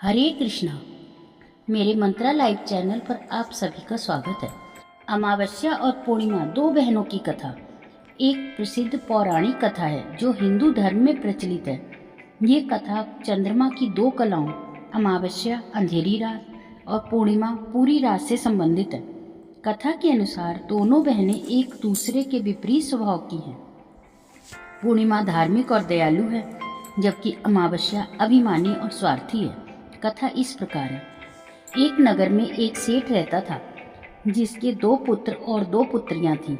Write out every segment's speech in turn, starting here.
हरे कृष्णा। मेरे मंत्रा live channel पर आप सभी का स्वागत है। अमावस्या और पूर्णिमा दो बहनों की कथा एक प्रसिद्ध पौराणिक कथा है जो हिंदू धर्म में प्रचलित है। ये कथा चंद्रमा की दो कलाओं अमावस्या अंधेरी रात और पूर्णिमा पूरी रात से संबंधित है। कथा के अनुसार दोनों बहनें एक दूसरे के विपरीत स्वभाव की हैं। पूर्णिमा धार्मिक और दयालु है जबकि अमावस्या अभिमानी और स्वार्थी है। कथा इस प्रकार है। एक नगर में एक सेठ रहता था जिसके दो पुत्र और दो पुत्रियां थीं।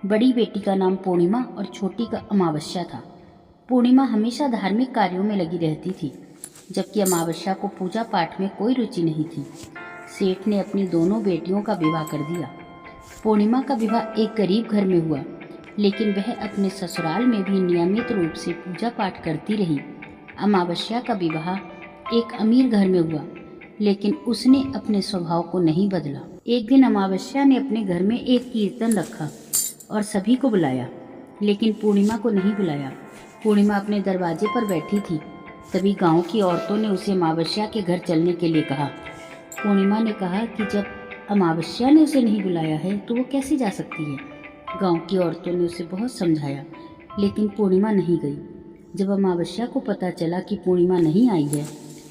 बड़ी बेटी का नाम पूर्णिमा और छोटी का अमावस्या था। पूर्णिमा हमेशा धार्मिक कार्यों में लगी रहती थी जबकि अमावस्या को पूजा पाठ में कोई रुचि नहीं थी। सेठ ने अपनी दोनों बेटियों का विवाह कर दिया। पूर्णिमा का विवाह एक गरीब घर में हुआ लेकिन वह अपने ससुराल में भी नियमित रूप से पूजा पाठ करती रही। अमावस्या का विवाह एक अमीर घर में हुआ लेकिन उसने अपने स्वभाव को नहीं बदला। एक दिन अमावस्या ने अपने घर में एक कीर्तन रखा और सभी को बुलाया लेकिन पूर्णिमा को नहीं बुलाया। पूर्णिमा अपने दरवाजे पर बैठी थी। तभी गांव की औरतों ने उसे अमावस्या के घर चलने के लिए कहा। पूर्णिमा ने कहा कि जब अमावस्या ने उसे नहीं बुलाया है तो वो कैसे जा सकती है। गांव की औरतों ने उसे बहुत समझाया लेकिन पूर्णिमा नहीं गई। जब अमावस्या को पता चला कि पूर्णिमा नहीं आई है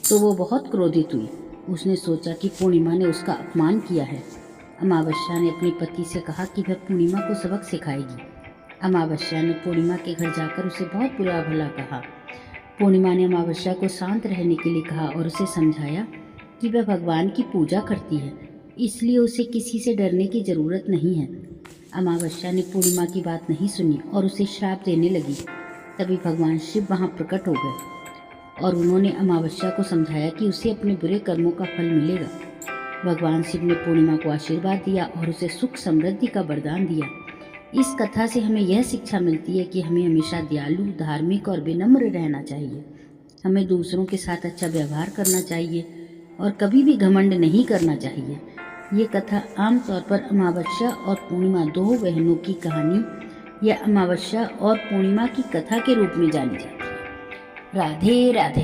तो वो बहुत क्रोधित हुई। उसने सोचा कि पूर्णिमा ने उसका अपमान किया है। अमावस्या ने अपने पति से कहा कि वह पूर्णिमा को सबक सिखाएगी। अमावस्या ने पूर्णिमा के घर जाकर उसे बहुत बुरा भला कहा। पूर्णिमा ने अमावस्या को शांत रहने के लिए कहा और उसे समझाया कि वह भगवान की पूजा करती है इसलिए उसे किसी से डरने की ज़रूरत नहीं है। अमावस्या ने पूर्णिमा की बात नहीं सुनी और उसे श्राप देने लगी। तभी भगवान शिव वहाँ प्रकट हो गए और उन्होंने अमावस्या को समझाया कि उसे अपने बुरे कर्मों का फल मिलेगा। भगवान शिव ने पूर्णिमा को आशीर्वाद दिया और उसे सुख समृद्धि का वरदान दिया। इस कथा से हमें यह शिक्षा मिलती है कि हमें हमेशा दयालु, धार्मिक और विनम्र रहना चाहिए। हमें दूसरों के साथ अच्छा व्यवहार करना चाहिए और कभी भी घमंड नहीं करना चाहिए। ये कथा आमतौर पर अमावस्या और पूर्णिमा दो बहनों की कहानी या अमावस्या और पूर्णिमा की कथा के रूप में जानी जाती है। राधे राधे।